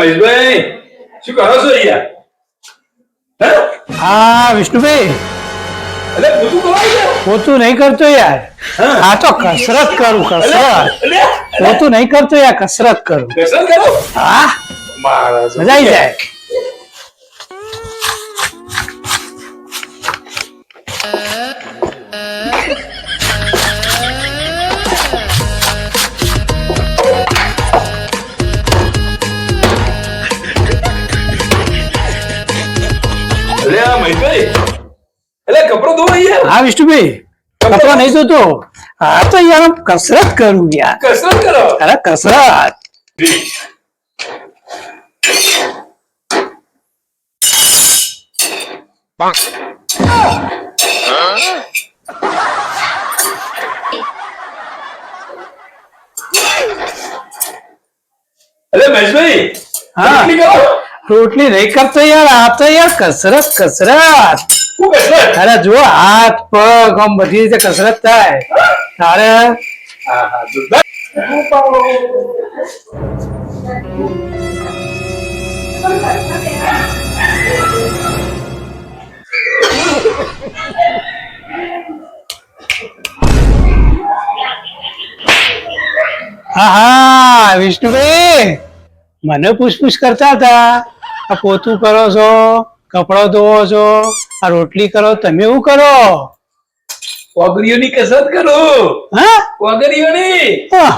મહેશભાઈ શું કરો છો યાર? હા વિષ્ણુભાઈ, અરે બધું કરાય છે. પોતું નહીં કરતો યાર. આ તો કસરત કરું, કસરત. પોતું નહીં કરતો યાર, કસરત કરું. કસરત કરો. હા, મારા મજા આવી જાય. અરે આ મહેશભાઈ, અરે કપડો ધોવા યાર. હા વિષ્ણુભાઈ, કપડા નહીં ધોતો. હા તો યાર કસરત કરું યાર. કસરત કરો. અરે કસરત. અરે મહેશભાઈ, હા. કેટલી કરો? રોટલી નહીં કરતો યાર. આ તો યાર કસરત, કસરત. શું કસરત? અરે જો હાથ પગ આમ બધી રીતે કસરત થાય તારે. હા હા જોરદાર. હા હા વિષ્ણુભાઈ, મને પૂછપૂછ કરતા હતા. આ પોતું કરો છો, કપડો ધોવો છો, આ રોટલી કરો, તમે એવું કરો? ઓગળીઓની કસરત કરો. હા ઓગળીઓની. આહ,